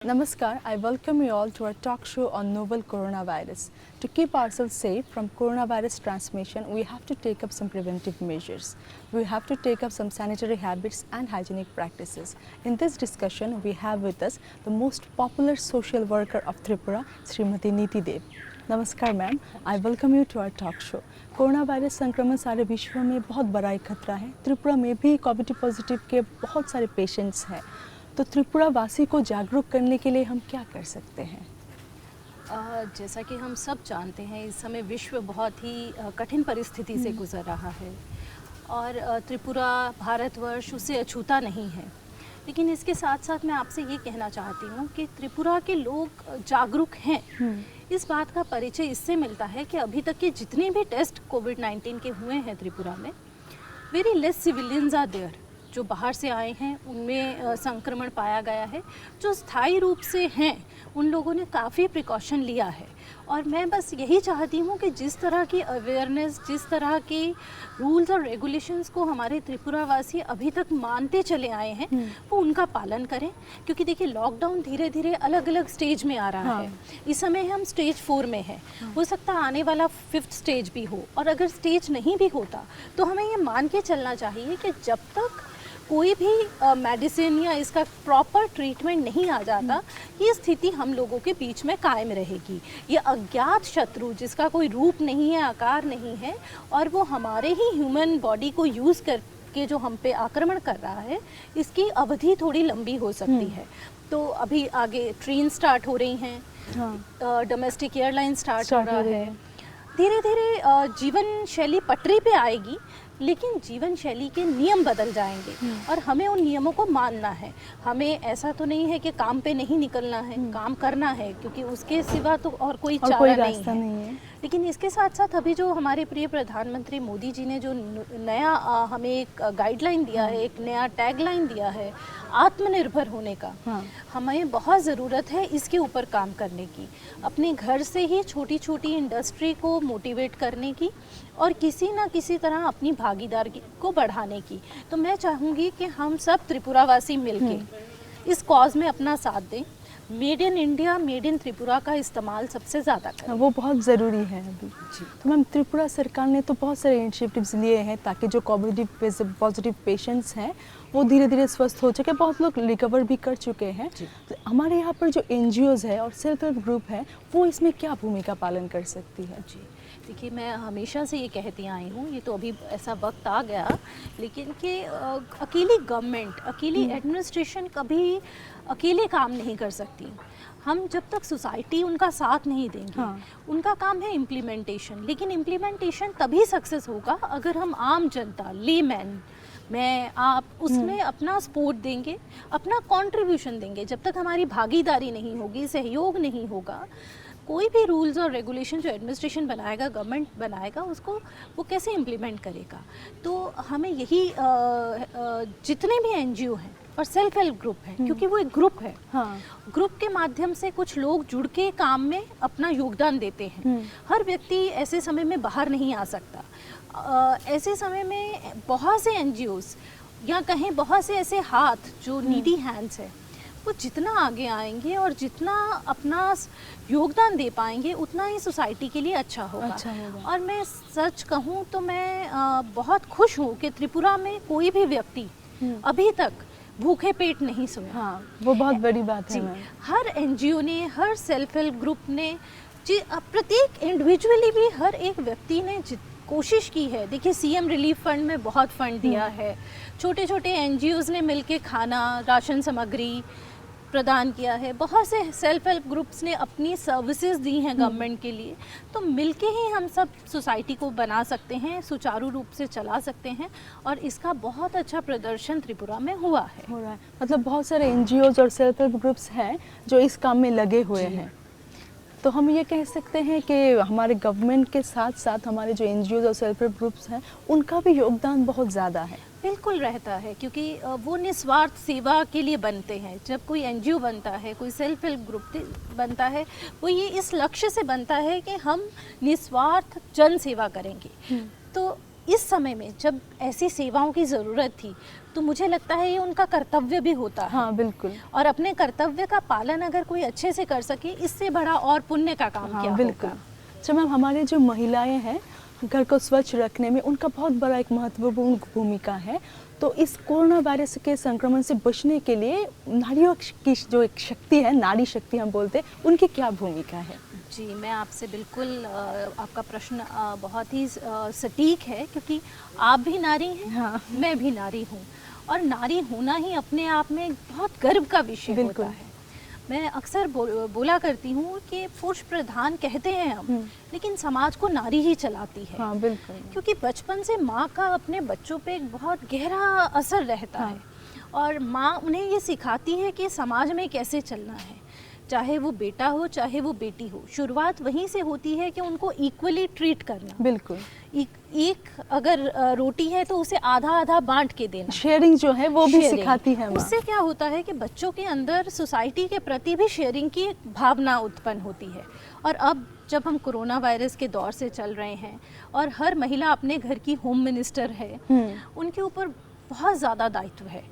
Namaskar, I welcome you all to our talk show on novel coronavirus. To keep ourselves safe from coronavirus transmission, we have to take up some preventive measures. We have to take up some sanitary habits and hygienic practices. In this discussion, we have with us the most popular social worker of Tripura, Srimati Neeti Dev. नमस्कार ma'am, I welcome you to our talk show. Corona virus संक्रमण सारे विश्व में बहुत बड़ा एक खतरा है। त्रिपुरा में भी कोविड पॉजिटिव के बहुत सारे पेशेंट्स हैं, तो त्रिपुरा वासी को जागरूक करने के लिए हम क्या कर सकते हैं? जैसा कि हम सब जानते हैं, इस समय विश्व बहुत ही कठिन परिस्थिति से गुजर रहा है और त्रिपुरा भारतवर्ष उससे अछूता नहीं है। लेकिन इसके साथ साथ मैं आपसे ये कहना चाहती हूँ कि त्रिपुरा के लोग जागरूक हैं। इस बात का परिचय इससे मिलता है कि अभी तक के जितने भी टेस्ट कोविड-19 के हुए हैं त्रिपुरा में, very less civilians are there. जो बाहर से आए हैं उनमें संक्रमण पाया गया है। जो स्थायी रूप से हैं उन लोगों ने काफ़ी प्रिकॉशन लिया है। और मैं बस यही चाहती हूँ कि जिस तरह की अवेयरनेस, जिस तरह के रूल्स और रेगुलेशंस को हमारे त्रिपुरा वासी अभी तक मानते चले आए हैं, वो उनका पालन करें। क्योंकि देखिए, लॉकडाउन धीरे धीरे अलग अलग स्टेज में आ रहा है। इस समय हम स्टेज 4 में हैं। हो सकता है आने वाला 5th स्टेज भी हो, और अगर स्टेज नहीं भी होता तो हमें ये मान के चलना चाहिए कि जब तक कोई भी मेडिसिन या इसका प्रॉपर ट्रीटमेंट नहीं आ जाता, ये स्थिति हम लोगों के बीच में कायम रहेगी। ये अज्ञात शत्रु जिसका कोई रूप नहीं है, आकार नहीं है, और वो हमारे ही ह्यूमन बॉडी को यूज़ करके जो हम पे आक्रमण कर रहा है, इसकी अवधि थोड़ी लंबी हो सकती है। तो अभी आगे ट्रेन स्टार्ट हो रही हैं, डोमेस्टिक एयरलाइन स्टार्ट हो रहा है। धीरे धीरे जीवन शैली पटरी पे आएगी, लेकिन जीवन शैली के नियम बदल जाएंगे और हमें उन नियमों को मानना है। हमें ऐसा तो नहीं है कि काम पे नहीं निकलना है, काम करना है, क्योंकि उसके सिवा तो और कोई चारा नहीं है। लेकिन इसके साथ साथ अभी जो हमारे प्रिय प्रधानमंत्री मोदी जी ने जो नया हमें एक गाइडलाइन दिया है, एक नया टैगलाइन दिया है आत्मनिर्भर होने का, हमें बहुत ज़रूरत है इसके ऊपर काम करने की। अपने घर से ही छोटी छोटी इंडस्ट्री को मोटिवेट करने की और किसी ना किसी तरह अपनी भागीदारी को बढ़ाने की। तो मैं चाहूँगी कि हम सब त्रिपुरावासी मिलके इस कॉज में अपना साथ दें। Made in India, made in Tripura का इस्तेमाल सबसे ज़्यादा करें, वो बहुत ज़रूरी है अभी जी। तो मैम, त्रिपुरा सरकार ने तो बहुत सारे इनिशिएटिव्स लिए हैं ताकि जो कोविड पॉजिटिव पेशेंट्स हैं वो धीरे धीरे स्वस्थ हो चुके, बहुत लोग रिकवर भी कर चुके हैं। तो हमारे यहाँ पर जो NGOs है और सेल्फ हेल्प ग्रुप है, वो इसमें क्या भूमिका पालन कर सकती है? जी देखिए, मैं हमेशा से ये कहती आई हूँ, ये तो अभी ऐसा वक्त आ गया, लेकिन कि अकेली गवर्नमेंट, अकेली एडमिनिस्ट्रेशन कभी अकेले काम नहीं कर सकती। हम जब तक सोसाइटी उनका साथ नहीं देंगे, उनका काम है इम्प्लीमेंटेशन। लेकिन इम्प्लीमेंटेशन तभी सक्सेस होगा अगर हम आम जनता, लेमैन, मैं, आप उसमें अपना सपोर्ट देंगे, अपना कंट्रीब्यूशन देंगे। जब तक हमारी भागीदारी नहीं होगी, सहयोग नहीं होगा, कोई भी रूल्स और रेगुलेशन जो एडमिनिस्ट्रेशन बनाएगा, गवर्नमेंट बनाएगा, उसको वो कैसे इम्प्लीमेंट करेगा? तो हमें यही जितने भी NGO हैं और सेल्फ हेल्प ग्रुप है, क्योंकि वो एक ग्रुप है, ग्रुप के माध्यम से कुछ लोग जुड़ के काम में अपना योगदान देते हैं। हर व्यक्ति ऐसे समय में बाहर नहीं आ सकता। ऐसे समय में बहुत से NGOs या कहें बहुत से ऐसे हाथ जो नीडी हैंड्स है, वो जितना आगे आएंगे और जितना अपना योगदान दे पाएंगे, उतना ही सोसाइटी के लिए अच्छा होगा। और मैं सच कहूँ तो मैं बहुत खुश हूँ कि त्रिपुरा में कोई भी व्यक्ति अभी तक भूखे पेट नहीं सोया। वो बहुत बड़ी बात है। हर NGO ने, हर सेल्फ हेल्प ग्रुप ने, प्रत्येक इंडिविजुअली भी हर एक व्यक्ति ने कोशिश की है। देखिए, CM रिलीफ फंड में बहुत फंड दिया है। छोटे छोटे NGOs ने मिलके खाना, राशन सामग्री प्रदान किया है। बहुत से सेल्फ हेल्प ग्रुप्स ने अपनी सर्विसेज दी हैं गवर्नमेंट के लिए। तो मिलके ही हम सब सोसाइटी को बना सकते हैं, सुचारू रूप से चला सकते हैं, और इसका बहुत अच्छा प्रदर्शन त्रिपुरा में हो रहा है। मतलब बहुत सारे NGOs और सेल्फ हेल्प ग्रुप्स हैं जो इस काम में लगे हुए हैं। तो हम ये कह सकते हैं कि हमारे गवर्नमेंट के साथ साथ हमारे जो NGOs और सेल्फ हेल्प ग्रुप्स हैं, उनका भी योगदान बहुत ज़्यादा है। बिल्कुल रहता है, क्योंकि वो निस्वार्थ सेवा के लिए बनते हैं। जब कोई NGO बनता है, कोई सेल्फ हेल्प ग्रुप बनता है, वो ये इस लक्ष्य से बनता है कि हम निस्वार्थ जन सेवा करेंगे। तो इस समय में जब ऐसी सेवाओं की ज़रूरत थी, तो मुझे लगता है ये उनका कर्तव्य भी होता है। हाँ बिल्कुल। और अपने कर्तव्य का पालन अगर कोई अच्छे से कर सके, इससे बड़ा और पुण्य का काम हाँ क्या बिल्कुल। होगा। अच्छा मैम, हमारे जो महिलाएं हैं घर को स्वच्छ रखने में उनका बहुत बड़ा एक महत्वपूर्ण भूमिका है। तो इस कोरोना वायरस के संक्रमण से बचने के लिए नारियों की जो एक शक्ति है, नारी शक्ति हम बोलते हैं, उनकी क्या भूमिका है? जी, मैं आपसे बिल्कुल आपका प्रश्न बहुत ही सटीक है, क्योंकि आप भी नारी हैं। हाँ। मैं भी नारी हूँ, और नारी होना ही अपने आप में एक बहुत गर्व का विषय होता है। मैं अक्सर बोला करती हूँ कि पुरुष प्रधान कहते हैं हम, लेकिन समाज को नारी ही चलाती है। हाँ बिल्कुल। क्योंकि बचपन से माँ का अपने बच्चों पे एक बहुत गहरा असर रहता है, और माँ उन्हें ये सिखाती है कि समाज में कैसे चलना है, चाहे वो बेटा हो चाहे वो बेटी हो। शुरुआत वहीं से होती है कि उनको इक्वली ट्रीट करना। बिल्कुल। एक अगर रोटी है तो उसे आधा आधा बांट के देना। शेयरिंग जो है वो भी शेयरिंग। सिखाती है माँ। उससे क्या होता है कि बच्चों के अंदर सोसाइटी के प्रति भी शेयरिंग की एक भावना उत्पन्न होती है। और अब जब हम कोरोना वायरस के दौर से चल रहे हैं और हर महिला अपने घर की होम मिनिस्टर है, उनके ऊपर बहुत ज़्यादा दायित्व है,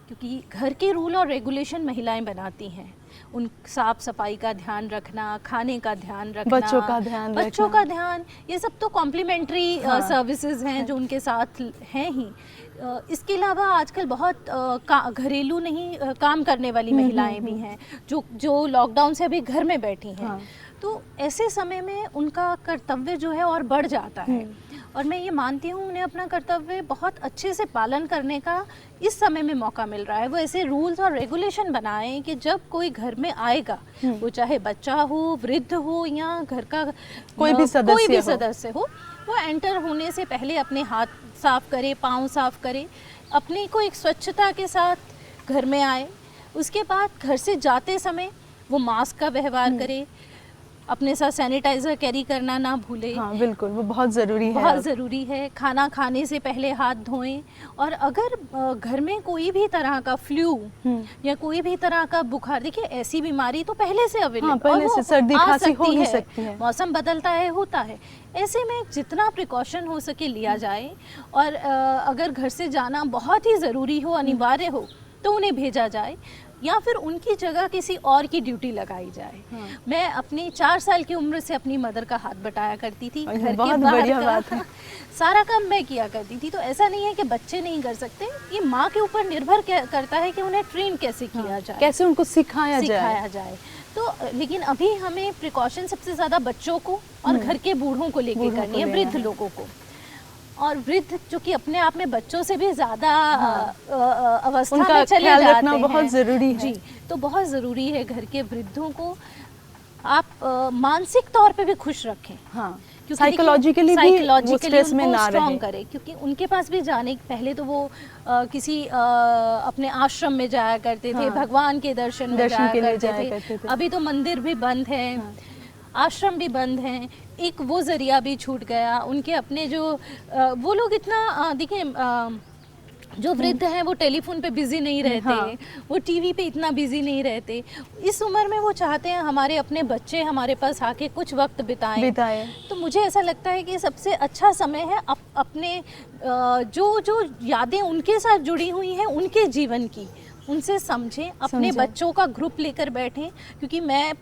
क्योंकि घर के रूल और रेगुलेशन महिलाएं बनाती हैं। उन साफ सफाई का ध्यान रखना, खाने का ध्यान रखना, बच्चों का ध्यान, ये सब तो कॉम्प्लीमेंट्री सर्विसेज हैं जो उनके साथ हैं ही। इसके अलावा आजकल बहुत घरेलू नहीं काम करने वाली महिलाएं भी हैं जो लॉकडाउन से अभी घर में बैठी हैं। तो ऐसे समय में उनका कर्तव्य जो है और बढ़ जाता है, और मैं ये मानती हूँ उन्हें अपना कर्तव्य बहुत अच्छे से पालन करने का इस समय में मौका मिल रहा है। वो ऐसे रूल्स और रेगुलेशन बनाएं कि जब कोई घर में आएगा, वो चाहे बच्चा हो, वृद्ध हो, या घर का कोई भी सदस्य हो, वो एंटर होने से पहले अपने हाथ साफ करे, पाँव साफ करे, अपनी को एक स्वच्छता के साथ घर में आए। उसके बाद घर से जाते समय वो मास्क का व्यवहार करे, अपने साथ सैनिटाइज़र कैरी करना ना भूले। हाँ बिल्कुल, वो बहुत ज़रूरी है। बहुत ज़रूरी है। खाना खाने से पहले हाथ धोएं, और अगर घर में कोई भी तरह का फ्लू या कोई भी तरह का बुखार, देखिए ऐसी बीमारी तो पहले से अवेलेबल, पहले से सर्दी खांसी हो ही सकती है। मौसम बदलता है, होता है। ऐसे में जितना प्रिकॉशन हो सके लिया जाए, और अगर घर से जाना बहुत ही ज़रूरी हो, अनिवार्य हो, तो उन्हें भेजा जाए, या फिर उनकी जगह किसी और की ड्यूटी लगाई जाए। मैं अपनी 4 साल की उम्र से अपनी मदर का हाथ बटाया करती थी, घर के बाहर का सारा काम मैं किया करती थी। तो ऐसा नहीं है कि बच्चे नहीं कर सकते, ये माँ के ऊपर निर्भर करता है कि उन्हें ट्रेन कैसे किया जाए, कैसे उनको सिखाया जाए। तो लेकिन अभी हमें प्रिकॉशन सबसे ज़्यादा बच्चों को और घर के बूढ़ों को लेके करनी है, वृद्ध लोगों को। और वृद्ध जो कि अपने आप में बच्चों से भी ज़्यादा अवस्था में चले जाते हैं, बहुत ज़रूरी है। जी, तो बहुत ज़रूरी है घर के वृद्धों को आप मानसिक तौर पे भी खुश रखें। साइकोलॉजिकली भी स्ट्रेस में ना रहे, करें, क्योंकि उनके पास भी जाने पहले तो वो किसी अपने आश्रम में जाया करते थे, भगवान के दर्शन में जाया करते थे। अभी तो मंदिर भी बंद है, आश्रम भी बंद हैं, एक वो ज़रिया भी छूट गया। उनके अपने जो वो लोग इतना देखिए, जो वृद्ध हैं वो टेलीफोन पे बिज़ी नहीं रहते, वो टीवी पे इतना बिज़ी नहीं रहते। इस उम्र में वो चाहते हैं हमारे अपने बच्चे हमारे पास आके कुछ वक्त बिताएं। तो मुझे ऐसा लगता है कि सबसे अच्छा समय है अपने जो यादें उनके साथ जुड़ी हुई हैं उनके जीवन की, उनसे समझें, अपने बच्चों का ग्रुप लेकर बैठें। क्योंकि मैं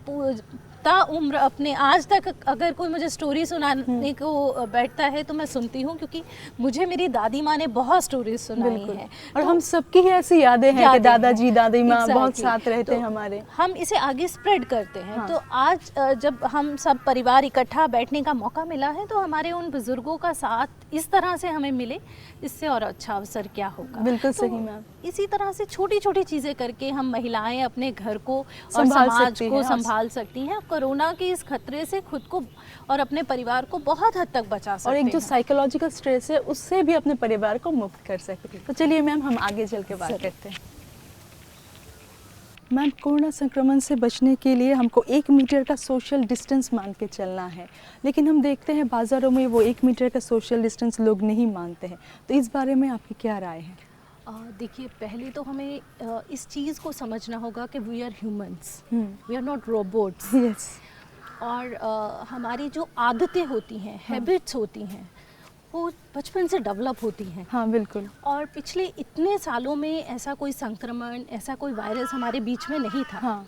उम्र अपने आज तक अगर कोई मुझे स्टोरी सुनाने को बैठता है तो मैं सुनती हूँ, क्योंकि मुझे मेरी दादी माँ ने बहुत स्टोरीज सुनाई हैं। और हम सबकी ही ऐसी यादें हैं कि दादाजी दादी माँ बहुत साथ रहते हैं हमारे। हम इसे आगे स्प्रेड करते हैं। तो आज जब हम सब परिवार इकट्ठा बैठने का मौका मिला है, तो हमारे उन बुजुर्गों का साथ इस तरह से हमें मिले, इससे और अच्छा अवसर क्या होगा। बिल्कुल सही मैम। इसी तरह से छोटी छोटी चीज़ें करके हम महिलाएं अपने घर को और समाज को संभाल सकती हैं। कोरोना के इस खतरे से खुद को और अपने परिवार को बहुत हद तक बचा सकते हैं, और एक जो साइकोलॉजिकल स्ट्रेस है उससे भी अपने परिवार को मुक्त कर सकते हैं। तो चलिए मैम, हम आगे चल के बात करते हैं। मैम, कोरोना संक्रमण से बचने के लिए हमको 1 मीटर का सोशल डिस्टेंस मान के चलना है, लेकिन हम देखते हैं बाज़ारों में वो 1 मीटर का सोशल डिस्टेंस लोग नहीं मानते हैं। तो इस बारे में आपकी क्या राय है? देखिए, पहले तो हमें इस चीज़ को समझना होगा कि we are humans, we are not robots. Yes. और हमारी जो आदतें होती हैं, हैबिट्स होती हैं, वो बचपन से डेवलप होती हैं। हाँ बिल्कुल। और पिछले इतने सालों में ऐसा कोई संक्रमण, ऐसा कोई वायरस हमारे बीच में नहीं था। हाँ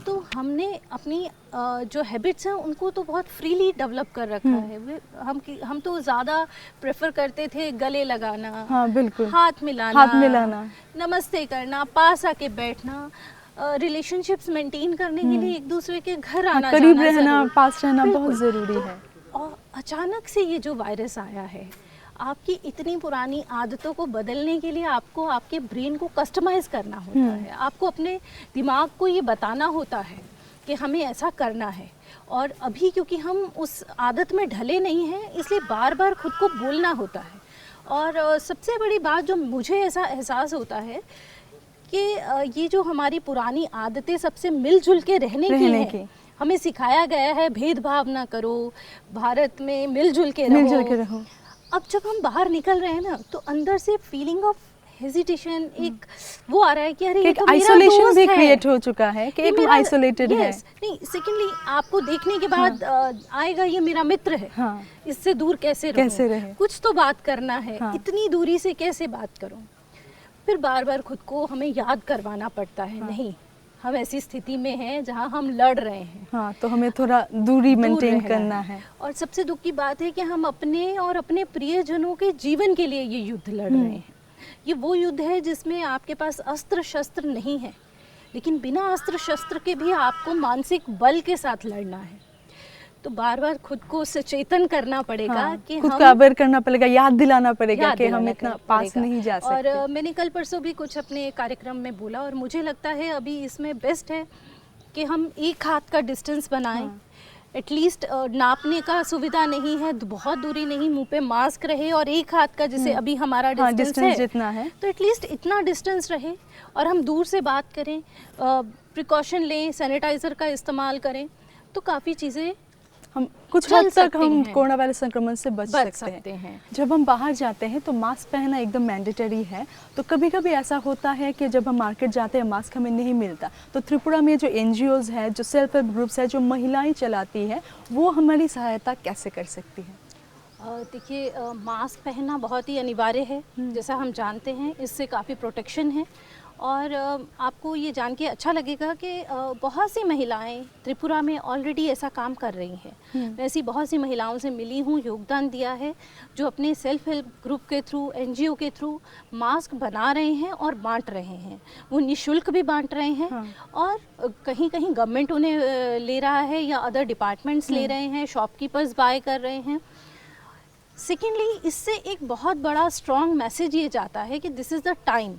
तो हमने अपनी जो हैबिट्स हैं उनको तो बहुत फ्रीली डेवलप कर रखा है। हम तो ज़्यादा प्रेफर करते थे गले लगाना, हाँ बिल्कुल, हाथ मिलाना, नमस्ते करना, पास आके बैठना, रिलेशनशिप्स मेंटेन करने के लिए एक दूसरे के घर आना, करीब जाना रहना, पास रहना बिल्कुल। बहुत ज़रूरी है। और अचानक से ये जो वायरस आया है, आपकी इतनी पुरानी आदतों को बदलने के लिए आपको आपके ब्रेन को कस्टमाइज करना होता है। आपको अपने दिमाग को ये बताना होता है कि हमें ऐसा करना है। और अभी क्योंकि हम उस आदत में ढले नहीं हैं, इसलिए बार बार खुद को बोलना होता है। और सबसे बड़ी बात जो मुझे ऐसा एहसास होता है कि ये जो हमारी पुरानी आदतें सबसे मिलजुल के रहने की हैं, हमें सिखाया गया है भेदभाव ना करो, भारत में मिलजुल के रहो। अब जब हम बाहर निकल रहे हैं ना, तो अंदर से फीलिंग ऑफ हेजिटेशन, एक वो आ रहा है कि अरे ये तो आइसोलेशन भी क्रिएट हो चुका है कि एक आइसोलेटेड है। नहीं, सेकेंडली आपको देखने के बाद आएगा ये मेरा मित्र है, इससे दूर कैसे रहे, कुछ तो बात करना है, इतनी दूरी से कैसे बात करूं। फिर बार बार खुद को हमें याद करवाना पड़ता है, नहीं हम ऐसी स्थिति में हैं जहां हम लड़ रहे हैं। हाँ, तो हमें थोड़ा दूरी मेंटेन करना है। और सबसे दुख की बात है कि हम अपने और अपने प्रियजनों के जीवन के लिए ये युद्ध लड़ रहे हैं। ये वो युद्ध है जिसमें आपके पास अस्त्र शस्त्र नहीं है, लेकिन बिना अस्त्र शस्त्र के भी आपको मानसिक बल के साथ लड़ना है। तो बार बार खुद को सचेतन करना पड़ेगा कि खुद को अवेयर करना पड़ेगा, याद दिलाना पड़ेगा कि हम इतना पास नहीं जा सकते। और मैंने कल परसों भी कुछ अपने कार्यक्रम में बोला, और मुझे लगता है अभी इसमें बेस्ट है कि हम एक हाथ का डिस्टेंस बनाएं। एटलीस्ट नापने का सुविधा नहीं है, बहुत दूरी नहीं, मुंह पे मास्क रहे, और एक हाथ का जैसे अभी हमारा डिस्टेंस है जितना है, तो एटलीस्ट इतना डिस्टेंस रहे, और हम दूर से बात करें, प्रिकॉशन लें, सैनिटाइज़र का इस्तेमाल करें, तो काफ़ी चीज़ें हम कुछ हद तक हम कोरोना वायरस संक्रमण से बच सकते हैं। जब हम बाहर जाते हैं तो मास्क पहनना एकदम मैंडेटरी है। तो कभी कभी ऐसा होता है कि जब हम मार्केट जाते हैं मास्क हमें नहीं मिलता, तो त्रिपुरा में जो NGOs है, जो सेल्फ हेल्प ग्रुप्स है, जो महिलाएं चलाती है, वो हमारी सहायता कैसे कर सकती है? देखिए, मास्क पहनना बहुत ही अनिवार्य है, जैसा हम जानते हैं, इससे काफ़ी प्रोटेक्शन है। और आपको ये जान के अच्छा लगेगा कि बहुत सी महिलाएं त्रिपुरा में ऑलरेडी ऐसा काम कर रही हैं। मैं ऐसी बहुत सी महिलाओं से मिली हूँ, योगदान दिया है, जो अपने सेल्फ हेल्प ग्रुप के थ्रू, NGO के थ्रू मास्क बना रहे हैं और बांट रहे हैं। वो निःशुल्क भी बांट रहे हैं, और कहीं कहीं गवर्नमेंट उन्हें ले रहा है, या अदर डिपार्टमेंट्स ले रहे हैं, शॉपकीपर्स बाय कर रहे हैं। सेकेंडली, इससे एक बहुत बड़ा स्ट्रॉन्ग मैसेज ये जाता है कि दिस इज़ द टाइम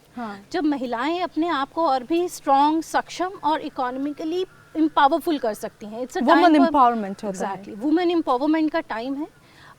जब महिलाएं अपने आप को और भी स्ट्रॉन्ग, सक्षम और इकोनॉमिकली एम्पावरफुल कर सकती हैं। It's a time women empowerment होता है। एग्जैक्टली, वुमेन एम्पावरमेंट का टाइम है।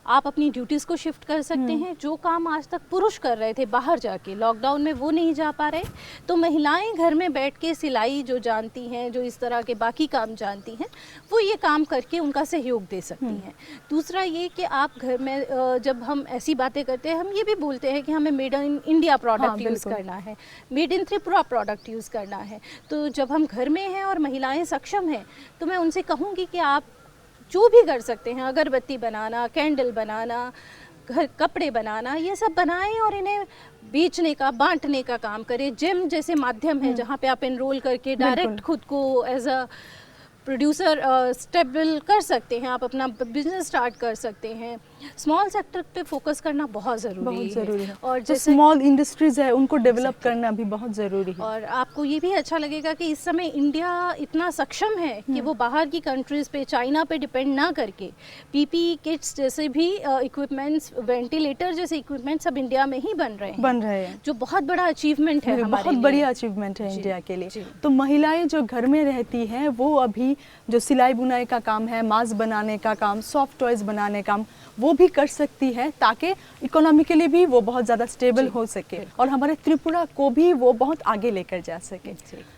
आप अपनी ड्यूटीज़ को शिफ्ट कर सकते हैं। जो काम आज तक पुरुष कर रहे थे बाहर जाके, लॉकडाउन में वो नहीं जा पा रहे, तो महिलाएं घर में बैठ के सिलाई जो जानती हैं, जो इस तरह के बाकी काम जानती हैं, वो ये काम करके उनका सहयोग दे सकती हैं। दूसरा ये कि आप घर में जब हम ऐसी बातें करते हैं, हम ये भी बोलते हैं कि हमें made in India product use करना है, made in Tripura product use करना है। तो जब हम घर में हैं और महिलाएँ सक्षम हैं, तो मैं उनसे कहूँगी कि आप जो भी कर सकते हैं, अगरबत्ती बनाना, कैंडल बनाना, घर कपड़े बनाना, ये सब बनाएं और इन्हें बेचने का, बांटने का काम करें। जिम जैसे माध्यम है जहाँ पे आप एनरोल करके डायरेक्ट खुद को एज अ प्रोड्यूसर स्टेबल कर सकते हैं, आप अपना बिजनेस स्टार्ट कर सकते हैं। स्मॉल सेक्टर पे फोकस करना बहुत ज़रूरी है। और जो स्मॉल इंडस्ट्रीज है उनको डेवलप करना भी बहुत ज़रूरी है। और आपको ये भी अच्छा लगेगा कि इस समय इंडिया इतना सक्षम है कि वो बाहर की कंट्रीज़ पे, चाइना पे डिपेंड ना करके PPE किट्स जैसे भी इक्विपमेंट्स, वेंटिलेटर जैसे इक्विपमेंट्स अब इंडिया में ही बन रहे हैं, जो बहुत बड़ा अचीवमेंट है, बहुत बड़ी अचीवमेंट है इंडिया के लिए। तो महिलाएं जो घर में रहती हैं, वो अभी जो सिलाई बुनाई का काम है, मास्क बनाने का काम, सॉफ्ट टॉयज बनाने का काम, वो भी कर सकती है, ताकि इकोनॉमिकली भी वो बहुत ज़्यादा स्टेबल हो सके और हमारे त्रिपुरा को भी वो बहुत आगे लेकर जा सके।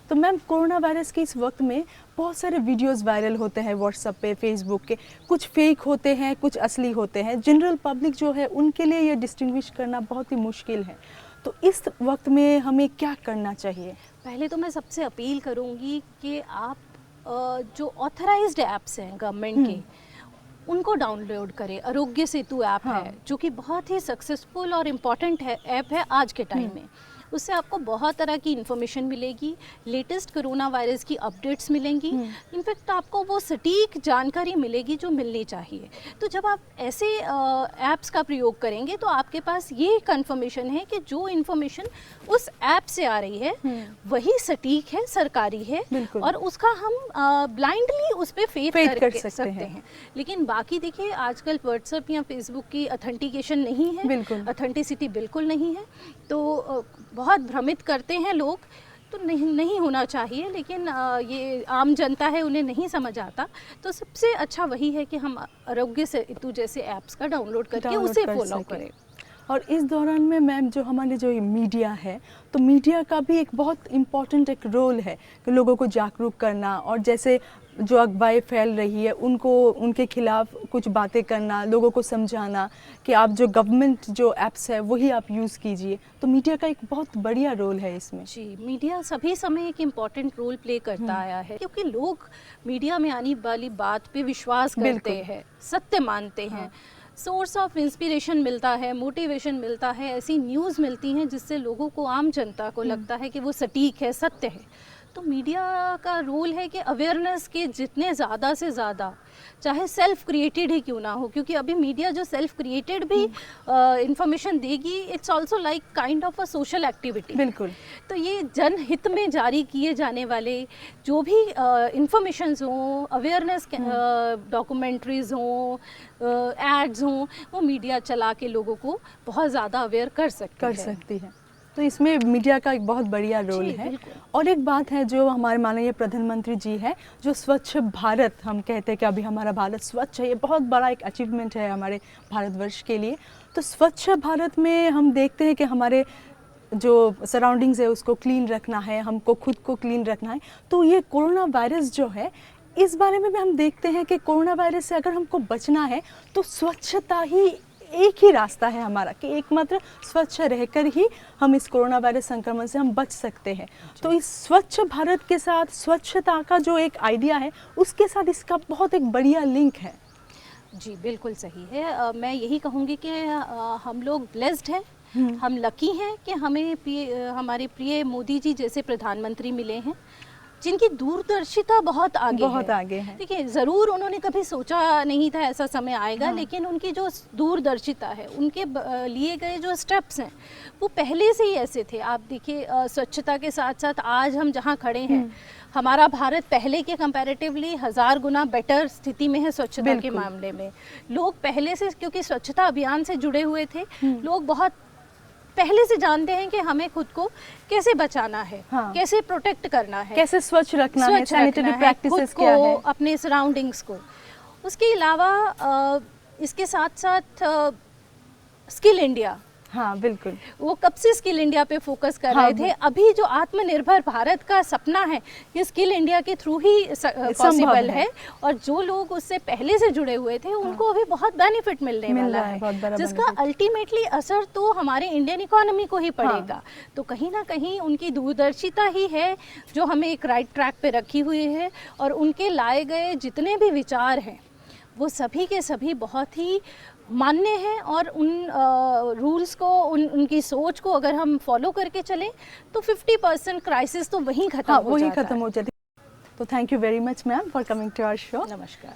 तो मैम, कोरोना वायरस के इस वक्त में बहुत सारे वीडियोस वायरल होते हैं व्हाट्सएप पे, फेसबुक के, कुछ फेक होते हैं, कुछ असली होते हैं। जनरल पब्लिक जो है उनके लिए ये डिस्टिंग्विश करना बहुत ही मुश्किल है। तो इस वक्त में हमें क्या करना चाहिए? पहले तो मैं सबसे अपील करूँगी कि आप जो ऑथराइज्ड ऐप्स हैं गवर्नमेंट के, उनको डाउनलोड करें। आरोग्य सेतु ऐप हाँ। है जो कि बहुत ही सक्सेसफुल और इम्पॉर्टेंट है ऐप है आज के टाइम में। उससे आपको बहुत तरह की इन्फॉर्मेशन मिलेगी, लेटेस्ट कोरोना वायरस की अपडेट्स मिलेंगी, इनफैक्ट आपको वो सटीक जानकारी मिलेगी जो मिलनी चाहिए। तो जब आप ऐसे ऐप्स का प्रयोग करेंगे तो आपके पास ये कंफर्मेशन है कि जो इन्फॉर्मेशन उस ऐप से आ रही है वही सटीक है, सरकारी है, बिल्कुल। और उसका हम ब्लाइंडली उस पर फेथ कर कर सकते सकते हैं। हैं। लेकिन बाकी देखिए आजकल व्हाट्सएप या फेसबुक की ऑथेंटिकेशन नहीं है, बिल्कुल। ऑथेंटिसिटी बिल्कुल नहीं है, तो बहुत भ्रमित करते हैं लोग। तो नहीं होना चाहिए, लेकिन ये आम जनता है, उन्हें नहीं समझ आता। तो सबसे अच्छा वही है कि हम आरोग्य सेतु जैसे ऐप्स का डाउनलोड करके उसे कर फॉलो सकें। करें। और इस दौरान में मैम जो हमारे जो मीडिया है, तो मीडिया का भी एक बहुत इम्पॉर्टेंट एक रोल है कि लोगों को जागरूक करना, और जैसे जो अफवाहें फैल रही है उनको उनके खिलाफ कुछ बातें करना, लोगों को समझाना कि आप जो गवर्नमेंट जो एप्स है वही आप यूज़ कीजिए। तो मीडिया का एक बहुत बढ़िया रोल है इसमें। जी, मीडिया सभी समय एक इम्पॉर्टेंट रोल प्ले करता आया है, क्योंकि लोग मीडिया में आने वाली बात पे विश्वास करते बिल्कुल। हैं, सत्य मानते हैं। सोर्स ऑफ इंस्पिरेशन मिलता है, मोटिवेशन मिलता है, ऐसी न्यूज़ मिलती हैं जिससे लोगों को, आम जनता को लगता है कि वो सटीक है, सत्य है। तो मीडिया का रोल है कि अवेयरनेस के जितने ज़्यादा से ज़्यादा, चाहे सेल्फ क्रिएटेड ही क्यों ना हो, क्योंकि अभी मीडिया जो सेल्फ क्रिएटेड भी इंफॉर्मेशन देगी, it's also like kind of a social activity. बिल्कुल। तो ये जनहित में जारी किए जाने वाले जो भी इंफॉर्मेशंस हों, अवेयरनेस डॉक्यूमेंट्रीज हों, एड्स हों, वो मीडिया चला के लोगों को बहुत ज़्यादा अवेयर कर सकती है। तो इसमें मीडिया का एक बहुत बढ़िया रोल जी, है। बिल्कुल। और एक बात है जो हमारे माननीय प्रधानमंत्री जी है, जो स्वच्छ भारत हम कहते हैं कि अभी हमारा भारत स्वच्छ है, ये बहुत बड़ा एक अचीवमेंट है हमारे भारतवर्ष के लिए। तो स्वच्छ भारत में हम देखते हैं कि हमारे जो सराउंडिंग्स है उसको क्लीन रखना है, हमको खुद को क्लीन रखना है। तो ये कोरोना वायरस जो है, इस बारे में भी हम देखते हैं कि कोरोना वायरस से अगर हमको बचना है तो स्वच्छता ही एक ही रास्ता है हमारा, कि एकमात्र स्वच्छ रहकर ही हम इस कोरोना वायरस संक्रमण से हम बच सकते हैं। तो इस स्वच्छ भारत के साथ स्वच्छता का जो एक आइडिया है, उसके साथ इसका बहुत एक बढ़िया लिंक है। जी, बिल्कुल सही है। मैं यही कहूँगी कि हम लोग ब्लेस्ड हैं, हम लकी हैं कि हमें हमारे प्रिय मोदी जी जैसे प्रधानमंत्री मिले हैं, जिनकी दूरदर्शिता बहुत आगे है। देखिए, ज़रूर उन्होंने कभी सोचा नहीं था ऐसा समय आएगा, लेकिन उनकी जो दूरदर्शिता है, उनके लिए गए जो स्टेप्स हैं, वो पहले से ही ऐसे थे। आप देखिए, स्वच्छता के साथ साथ आज हम जहाँ खड़े हैं, हमारा भारत पहले के कंपैरेटिवली 1000 गुना बेटर स्थिति में है स्वच्छता के मामले में। लोग पहले से, क्योंकि स्वच्छता अभियान से जुड़े हुए थे, लोग बहुत पहले से जानते हैं कि हमें खुद को कैसे बचाना है, कैसे प्रोटेक्ट करना है, कैसे स्वच्छ रखना है, सैनिटरी प्रैक्टिसेस क्या है, अपने सराउंडिंग्स को। उसके अलावा इसके साथ साथ स्किल इंडिया, हाँ बिल्कुल, वो कब से स्किल इंडिया पे फोकस कर रहे थे। अभी जो आत्मनिर्भर भारत का सपना है, ये स्किल इंडिया के थ्रू ही पॉसिबल है। और जो लोग उससे पहले से जुड़े हुए थे, उनको अभी बहुत बेनिफिट मिलने वाला है, जिसका अल्टीमेटली असर तो हमारे इंडियन इकोनॉमी को ही पड़ेगा। तो कहीं ना कहीं उनकी दूरदर्शिता ही है जो हमें एक राइट ट्रैक पे रखी हुई है। और उनके लाए गए जितने भी विचार हैं, वो सभी के सभी बहुत ही मान्य हैं। और उन रूल्स को, उनकी सोच को अगर हम फॉलो करके चलें तो 50% क्राइसिस तो वहीं खत्म हो जाती है। तो thank you very much ma'am for coming to our show. नमस्कार।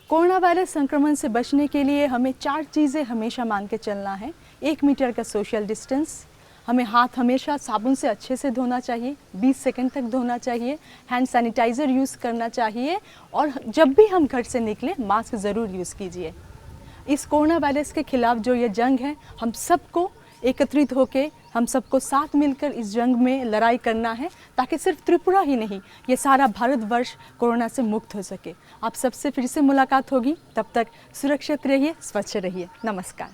कोरोना वायरस संक्रमण से बचने के लिए हमें 4 चीज़ें हमेशा मान के चलना है। 1 मीटर का सोशल डिस्टेंस, हमें हाथ हमेशा साबुन से अच्छे से धोना चाहिए, 20 सेकंड तक धोना चाहिए, हैंड सैनिटाइज़र यूज़ करना चाहिए, और जब भी हम घर से निकलें मास्क ज़रूर यूज़ कीजिए। इस कोरोना वायरस के खिलाफ जो ये जंग है, हम सबको एकत्रित होकर, हम सबको साथ मिलकर इस जंग में लड़ाई करना है, ताकि सिर्फ त्रिपुरा ही नहीं, ये सारा भारतवर्ष कोरोना से मुक्त हो सके। आप सबसे फिर से मुलाकात होगी, तब तक सुरक्षित रहिए, स्वच्छ रहिए। नमस्कार।